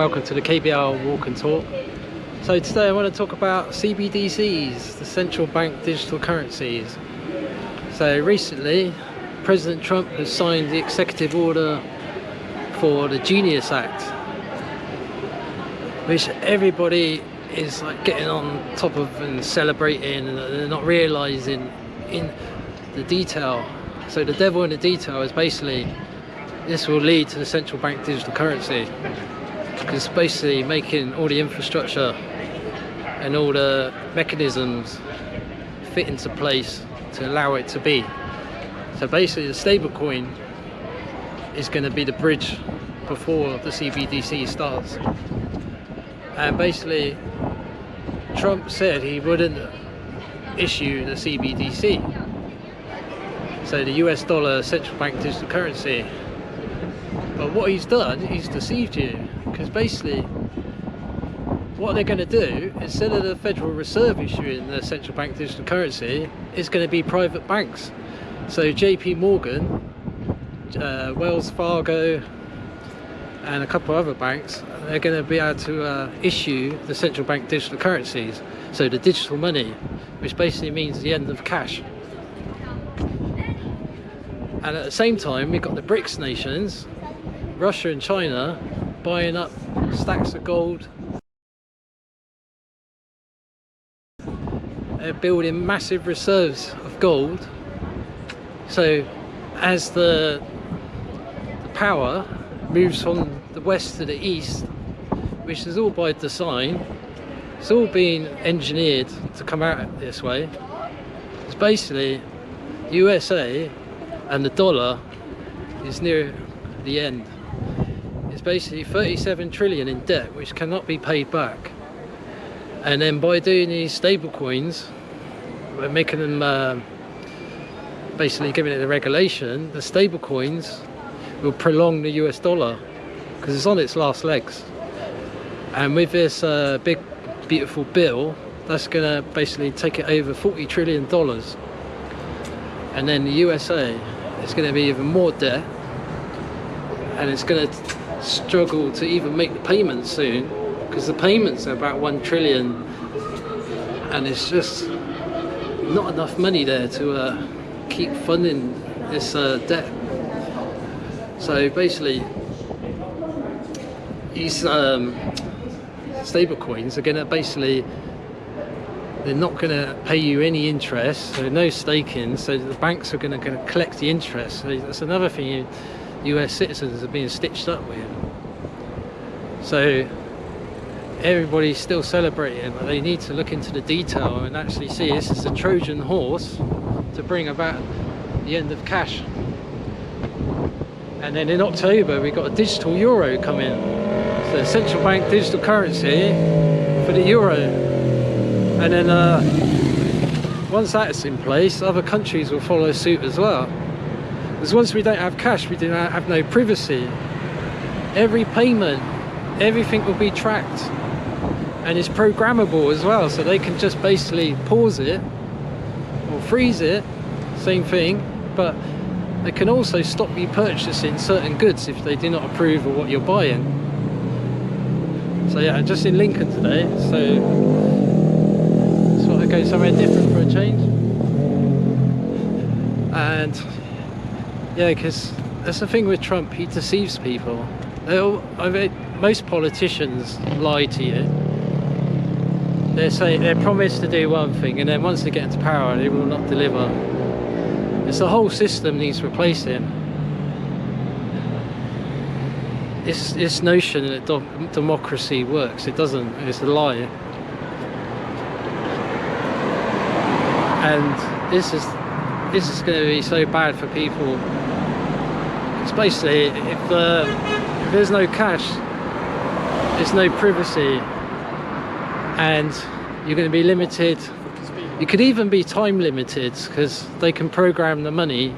Welcome to the KBL Walk and Talk. So today I want to talk about CBDCs, the Central Bank Digital Currencies. So recently, President Trump has signed the executive order for the Genius Act, which everybody is like getting on top of and celebrating, and they're not realising in the detail. So the devil in the detail is basically this will lead to the Central Bank Digital Currency. Because basically making all the infrastructure and all the mechanisms fit into place to allow it to be. So basically the stablecoin is going to be the bridge before the CBDC starts. And basically Trump said he wouldn't issue the CBDC, so the US Dollar Central Bank Digital Currency. But what he's done, he's deceived you. Because basically what they're going to do, instead of the Federal Reserve issuing the Central Bank Digital Currency, is going to be private banks. So JP Morgan, Wells Fargo and a couple of other banks, they're going to be able to issue the Central Bank Digital Currencies, so the digital money, which basically means the end of cash. And at the same time we've got the BRICS nations, Russia and China, buying up stacks of gold. They're building massive reserves of gold. So as the power moves from the west to the east, which is all by design, it's all been engineered to come out this way. It's basically USA and the dollar is near the end. It's basically 37 trillion in debt which cannot be paid back, and then by doing these stable coins, we're making them basically giving it a regulation. The stable coins will prolong the US dollar because it's on its last legs, and with this big beautiful bill, that's gonna basically take it over $40 trillion, and then the USA is going to be even more debt, and it's going to struggle to even make the payments soon, because the payments are about 1 trillion, and it's just not enough money there to keep funding this debt. So basically these stable coins are going to basically, they're not going to pay you any interest, so no staking, so the banks are going to collect the interest. So that's another thing US citizens are being stitched up with. So everybody's still celebrating, but they need to look into the detail and actually see this is a Trojan horse to bring about the end of cash. And then in October we got a digital euro coming, so Central Bank Digital Currency for the euro. And then once that's in place, other countries will follow suit as well. Because once we don't have cash, we do not have no privacy. Every payment, everything will be tracked, and it's programmable as well, so they can just basically pause it or freeze it, same thing, but they can also stop you purchasing certain goods if they do not approve of what you're buying. So yeah, just in Lincoln today, so just want to go somewhere different for a change. And yeah, because that's the thing with Trump, he deceives people. Most politicians lie to you. They're promised to do one thing, and then once they get into power, they will not deliver. It's the whole system needs replacing. This notion that democracy works, it doesn't. It's a lie. And this is going to be so bad for people. It's basically, if there's no cash, there's no privacy, and you're going to be limited. You could even be time limited, because they can program the money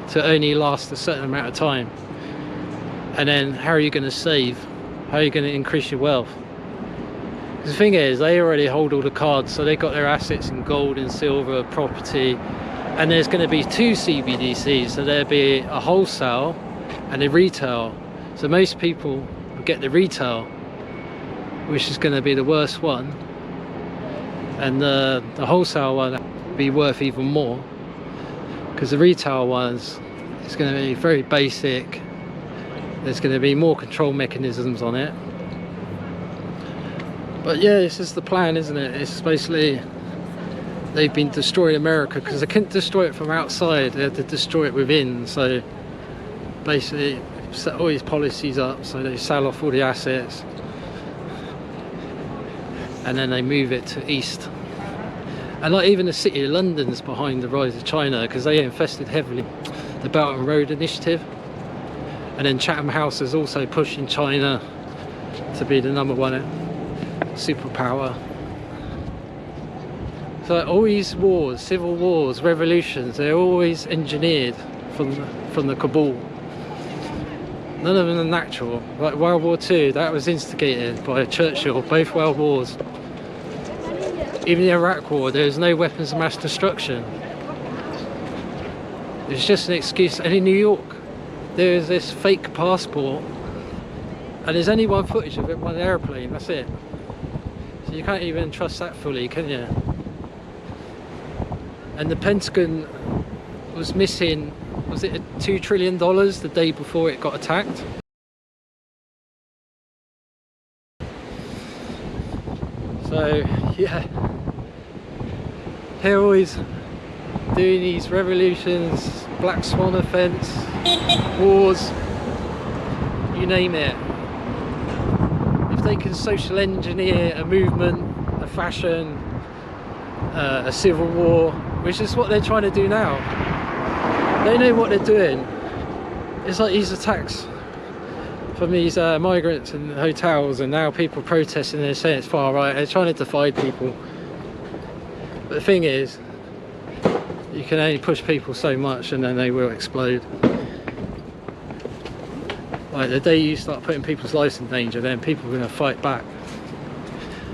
to only last a certain amount of time. And then how are you going to save? How are you going to increase your wealth? Because the thing is, they already hold all the cards, so they've got their assets in gold and silver, property, and there's going to be two CBDCs, so there'll be a wholesale and a retail. So most people get the retail, which is going to be the worst one, and the wholesale one will be worth even more, because the retail ones, it's going to be very basic. There's going to be more control mechanisms on it. But yeah, this is the plan, isn't it? It's basically, they've been destroying America because they couldn't destroy it from outside, they had to destroy it within. So basically set all these policies up, so they sell off all the assets and then they move it to east. And like even the city of London's behind the rise of China, because they invested heavily in the Belt and Road Initiative, and then Chatham House is also pushing China to be the #1 superpower. So all these wars, civil wars, revolutions, they're always engineered from the cabal. None of them are natural. Like World War II, that was instigated by Churchill, both world wars. Even the Iraq War, there was no weapons of mass destruction. It's just an excuse. And in New York, there is this fake passport, and there's only one footage of it, one airplane, that's it. So you can't even trust that fully, can you? And the Pentagon was missing, was it $2 trillion the day before it got attacked? So yeah, they're always doing these revolutions, black swan events, wars, you name it. If they can social engineer a movement, a fashion, a civil war, which is what they're trying to do now. They know what they're doing. It's like these attacks from these migrants in hotels, and now people protesting, they're saying it's far right, they're trying to divide people. But the thing is, you can only push people so much and then they will explode. Like the day you start putting people's lives in danger, then people are going to fight back.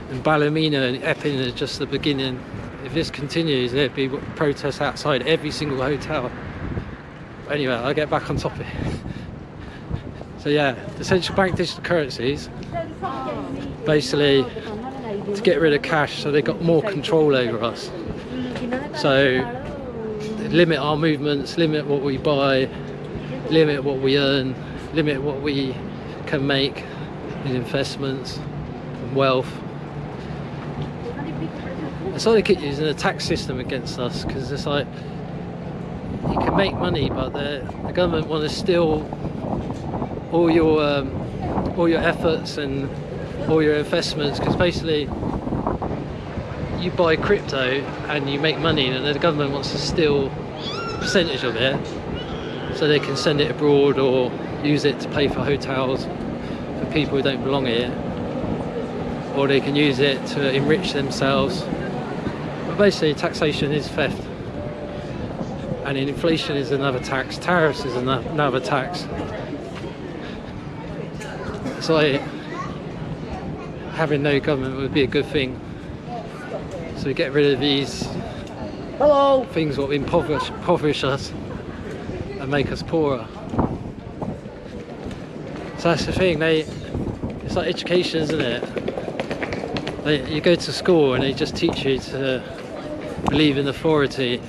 And Ballymena and Epping is just the beginning. If this continues, there'll be protests outside every single hotel. But anyway, I'll get back on topic. So yeah, the central bank digital currencies, basically to get rid of cash, so they got more control over us. So limit our movements, limit what we buy, limit what we earn, limit what we can make in investments and wealth. And so they keep using a tax system against us, because it's like you can make money, but the government want to steal all your efforts and all your investments, because basically you buy crypto and you make money, and the government wants to steal a percentage of it so they can send it abroad or use it to pay for hotels for people who don't belong here, or they can use it to enrich themselves. But basically taxation is theft, and inflation is another tax, tariffs is another tax. It's like having no government would be a good thing. So we get rid of these things that impoverish us and make us poorer. So that's the thing, it's like education, isn't it? You go to school and they just teach you to believe in authority.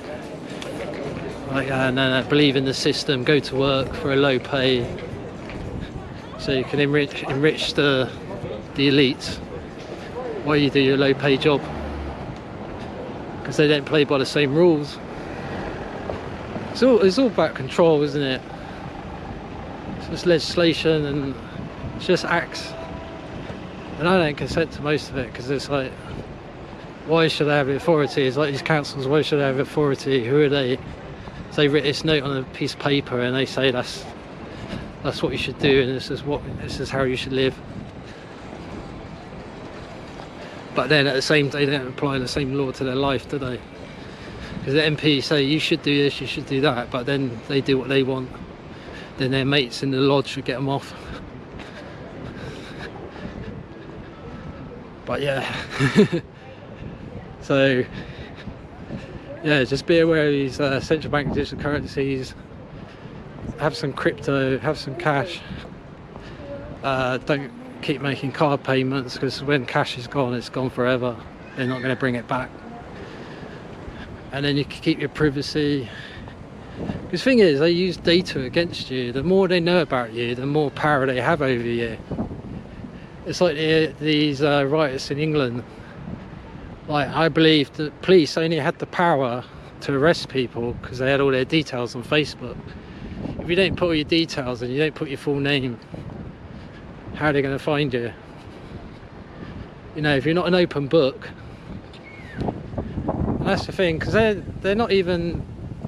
Like, no, believe in the system, go to work for a low pay, so you can enrich the elites while you do your low pay job, because they don't play by the same rules. It's all about control, isn't it? It's just legislation and it's just acts, and I don't consent to most of it, because it's like, why should they have authority? It's like these councils, why should they have authority? Who are they? So they write this note on a piece of paper and they say that's what you should do, and this is how you should live. But then at the same time, they don't apply the same law to their life, do they? Because the MPs say you should do this, you should do that, but then they do what they want. Then their mates in the lodge should get them off. But yeah. So yeah, just be aware of these central bank digital currencies. Have some crypto, have some cash. Don't keep making card payments, because when cash is gone, it's gone forever. They're not going to bring it back. And then you can keep your privacy. Because the thing is, they use data against you. The more they know about you, the more power they have over you. It's like these riots in England. Like, I believe the police only had the power to arrest people because they had all their details on Facebook. If you don't put all your details and you don't put your full name, how are they going to find you? You know, if you're not an open book. And that's the thing, because they're not even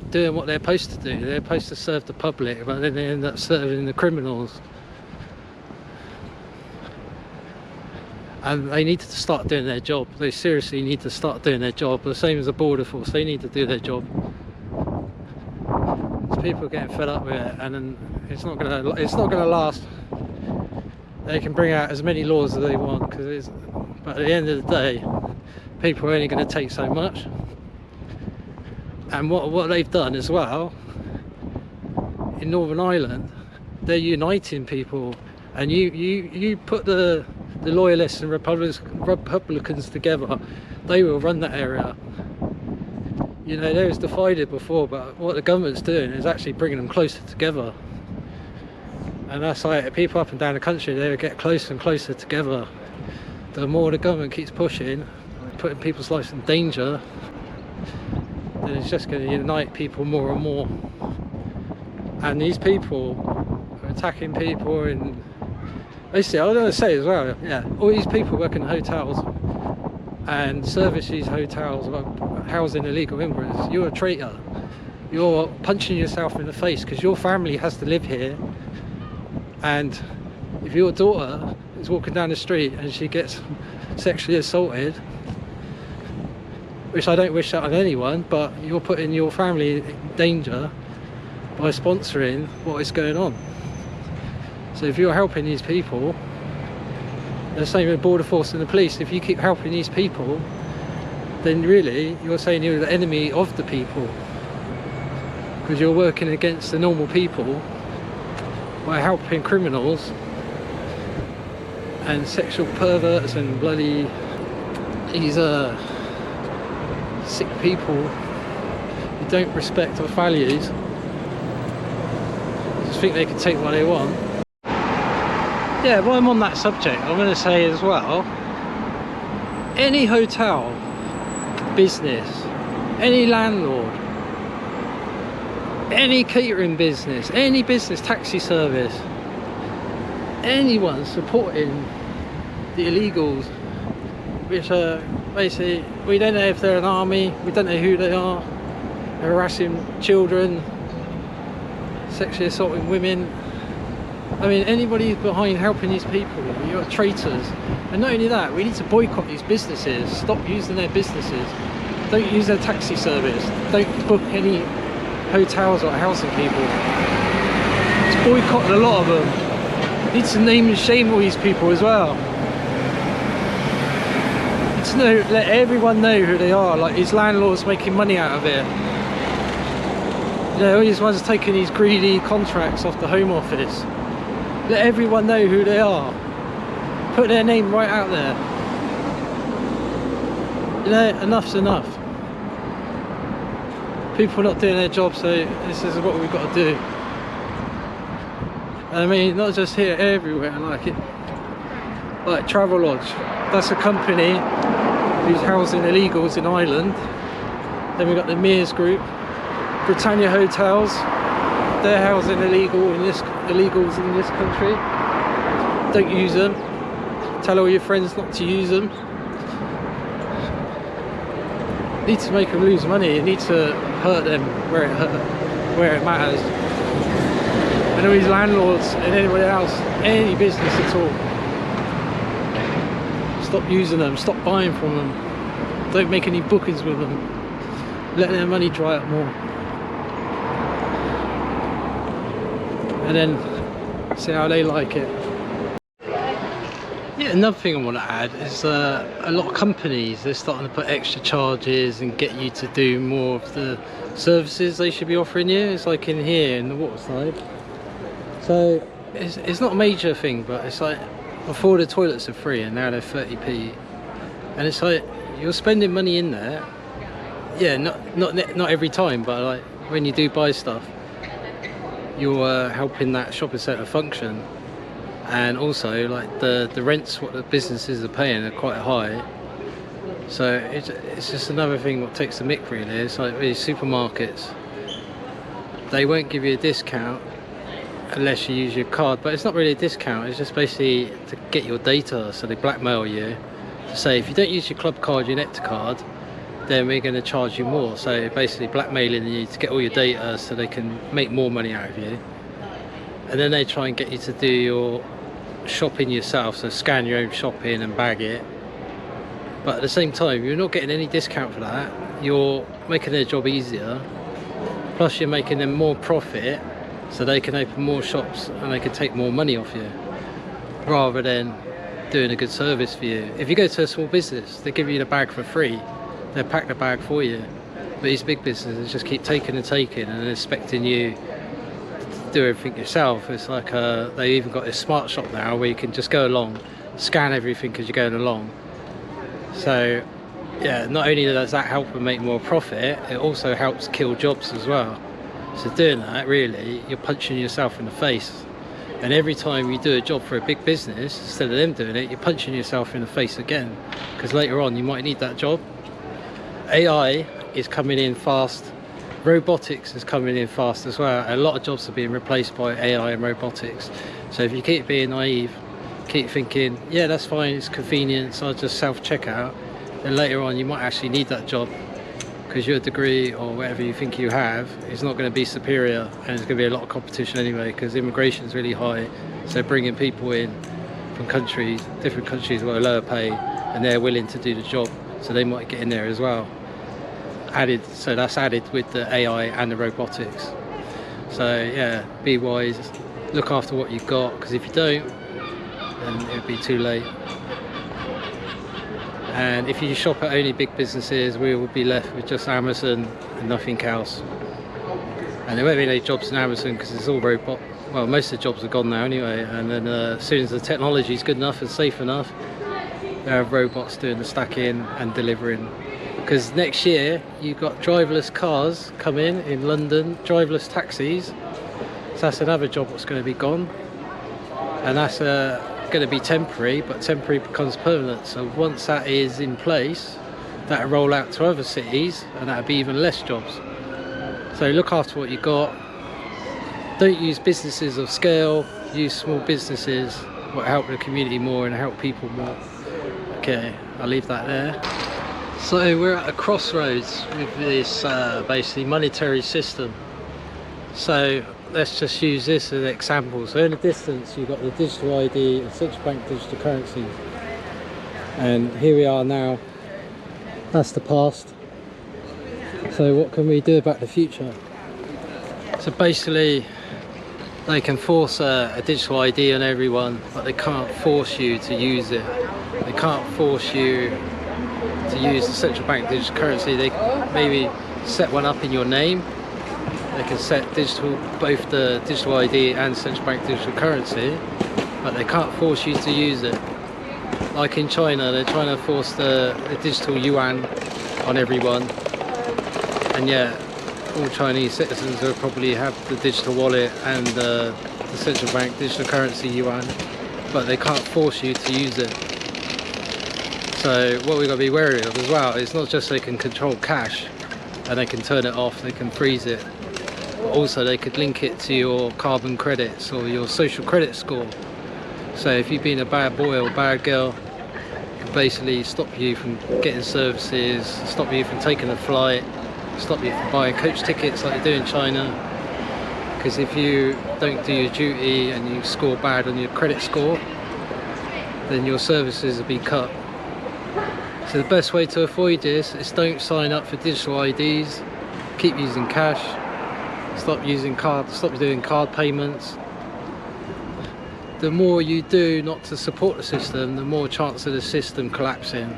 doing what they're supposed to do. They're supposed to serve the public, but then they end up serving the criminals. And they need to start doing their job. They seriously need to start doing their job. The same as the border force, they need to do their job. Because people are getting fed up with it, and then it's not gonna last. They can bring out as many laws as they want, but at the end of the day, people are only going to take so much. And what they've done as well in Northern Ireland, they're uniting people, and you put the loyalists and Republicans together, they will run that area. You know, they was divided before, but what the government's doing is actually bringing them closer together. And that's like, people up and down the country, they will get closer and closer together. The more the government keeps pushing, putting people's lives in danger, then it's just going to unite people more and more. And these people are attacking people in... Basically, I was going to say as well, yeah, all these people work in hotels and service these hotels, housing illegal immigrants. You're a traitor. You're punching yourself in the face, because your family has to live here. And if your daughter is walking down the street and she gets sexually assaulted, which I don't wish that on anyone, but you're putting your family in danger by sponsoring what is going on. So if you're helping these people, the same with border force and the police, if you keep helping these people, then really you're saying you're the enemy of the people, because you're working against the normal people by helping criminals and sexual perverts and bloody these sick people who don't respect our values. Just think they can take what they want. Yeah, while I'm on that subject, I'm going to say as well, any hotel, business, any landlord, any catering business, any business, taxi service, anyone supporting the illegals, which are basically, we don't know if they're an army, we don't know who they are, they're harassing children, sexually assaulting women. I mean, anybody who's behind helping these people, you're traitors. And not only that, we need to boycott these businesses, stop using their businesses, don't use their taxi service, don't book any hotels or housing people. It's boycotted a lot of them. Need to name and shame all these people as well. Need to let everyone know who they are, like these landlords making money out of it. You know, all these ones taking these greedy contracts off the Home Office. Let everyone know who they are. Put their name right out there. You know, enough's enough. People are not doing their job, so this is what we've got to do. And I mean, not just here, everywhere, like Travelodge. That's a company who's housing illegals in Ireland. Then we've got the Mears Group, Britannia Hotels. They're housing illegals in this country. Don't use them. Tell all your friends not to use them. You need to make them lose money. You need to hurt them where it matters. And all these landlords and anybody else, any business at all, stop using them. Stop buying from them. Don't make any bookings with them. Let their money dry up more. And then see how they like it. Yeah, another thing I want to add is a lot of companies, they're starting to put extra charges and get you to do more of the services they should be offering you. It's like in here in the waterside. So it's not a major thing, but it's like before the toilets are free and now they're 30p, and it's like you're spending money in there. Yeah, not every time, but like when you do buy stuff, you're helping that shopping centre function. And also like the rents what the businesses are paying are quite high, so it's just another thing what takes the mick really. It's like these supermarkets, they won't give you a discount unless you use your card, but it's not really a discount, it's just basically to get your data. So they blackmail you to say if you don't use your club card, your Nectar card, then we're going to charge you more. So basically blackmailing you to get all your data so they can make more money out of you. And then they try and get you to do your shopping yourself, so scan your own shopping and bag it. But at the same time, you're not getting any discount for that. You're making their job easier. Plus you're making them more profit, so they can open more shops and they can take more money off you, rather than doing a good service for you. If you go to a small business, they give you the bag for free. They pack the bag for you. But these big businesses just keep taking and expecting you to do everything yourself. It's like they even got this smart shop now where you can just go along, scan everything as you're going along. So yeah, not only does that help them make more profit, it also helps kill jobs as well. So doing that, really, you're punching yourself in the face. And every time you do a job for a big business, instead of them doing it, you're punching yourself in the face again, because later on you might need that job. AI is coming in fast. Robotics is coming in fast as well. A lot of jobs are being replaced by AI and robotics. So if you keep being naive, keep thinking, yeah, that's fine, it's convenience, I'll just self-checkout, then later on you might actually need that job, because your degree or whatever you think you have is not going to be superior, and there's going to be a lot of competition anyway, because immigration is really high. So bringing people in from countries, different countries with a lower pay, and they're willing to do the job, so they might get in there as well. So that's added with the AI and the robotics. So yeah, be wise, look after what you've got, because if you don't, then it'll be too late. And if you shop at only big businesses, we will be left with just Amazon and nothing else. And there won't be any jobs in Amazon because it's all robot. Well, most of the jobs are gone now anyway. And then as soon as the technology is good enough and safe enough, they have robots doing the stacking and delivering. Because next year you've got driverless cars coming in London, driverless taxis. So that's another job that's going to be gone, and that's going to be temporary, but temporary becomes permanent. So once that is in place, that'll roll out to other cities, and that'll be even less jobs. So look after what you got. Don't use businesses of scale. Use small businesses what help the community more and help people more. Okay, I'll leave that there. So we're at a crossroads with this basically monetary system. So let's just use this as an example. So in the distance you've got the digital ID and Central Bank Digital Currency. And here we are now. That's the past. So what can we do about the future? So basically they can force a digital ID on everyone, but they can't force you to use it. They can't force you to use the Central Bank Digital Currency. They maybe set one up in your name. They can set both the digital ID and Central Bank Digital Currency, but they can't force you to use it. Like in China, they're trying to force the digital yuan on everyone, and yet all Chinese citizens will probably have the digital wallet and the Central Bank Digital Currency yuan, but they can't force you to use it. So what we've got to be wary of as well, it's not just they can control cash and they can turn it off, they can freeze it, but also they could link it to your carbon credits or your social credit score. So if you've been a bad boy or bad girl, it can basically stop you from getting services, stop you from taking a flight, stop you from buying coach tickets like they do in China. Because if you don't do your duty and you score bad on your credit score, then your services will be cut. So the best way to avoid this is don't sign up for digital IDs, keep using cash, stop using cards, stop doing card payments. The more you do not to support the system, the more chance of the system collapsing.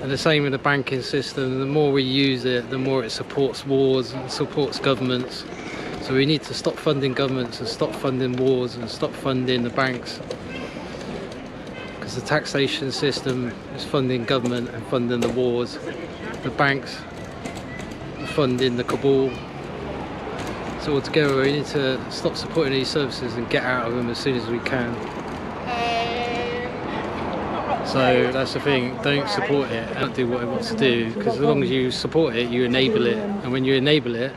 And the same with the banking system, the more we use it, the more it supports wars and supports governments. So we need to stop funding governments and stop funding wars and stop funding the banks. because the taxation system is funding government and funding the wars, the banks are funding the cabal. So altogether we need to stop supporting these services and get out of them as soon as we can. So that's the thing, don't support it and don't do what it wants to do, because as long as you support it, you enable it, and when you enable it,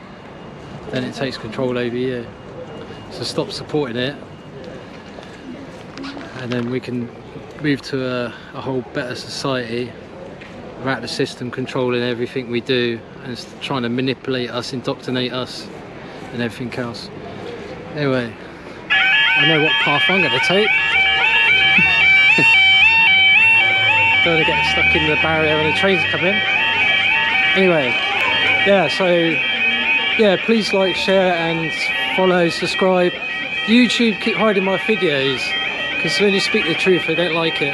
then it takes control over you. So stop supporting it, and then we can move to a whole better society without the system controlling everything we do and trying to manipulate us, indoctrinate us and everything else. Anyway, I know what path I'm going to take. Don't want to get stuck in the barrier when the trains come in. Anyway, yeah, so yeah, please like, share and follow, subscribe. YouTube keep hiding my videos because when you speak the truth they don't like it.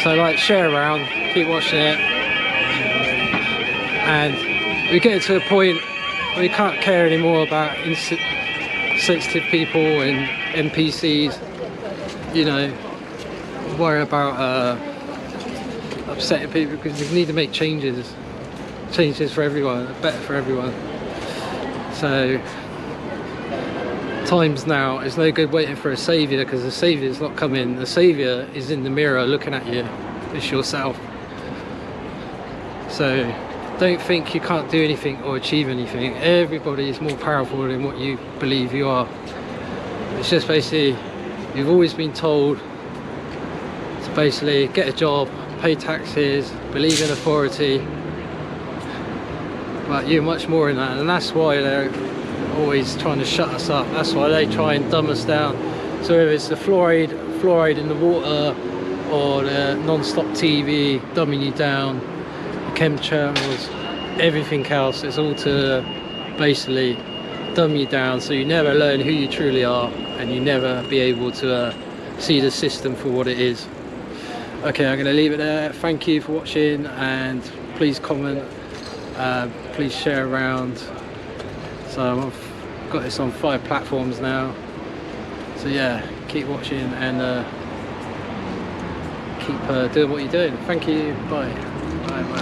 So like, share around, keep watching it, and we get to a point where we can't care anymore about sensitive people and NPCs, you know, worry about upsetting people, because we need to make changes for everyone, better for everyone. So times now, it's no good waiting for a saviour, because the saviour's not coming. The saviour is in the mirror looking at you. It's yourself. So don't think you can't do anything or achieve anything. Everybody is more powerful than what you believe you are. It's just basically, you've always been told to basically get a job, pay taxes, believe in authority, but you're much more in that, and that's why they're always trying to shut us up. That's why they try and dumb us down. So whether it's the fluoride in the water, or the non-stop TV dumbing you down, the chemtrails, everything else, it's all to basically dumb you down, so you never learn who you truly are, and you never be able to see the system for what it is. Okay, I'm going to leave it there. Thank you for watching, and please comment, please share around. So I've got this on 5 platforms now. So yeah, keep watching and keep doing what you're doing. Thank you. Bye. Bye. Bye.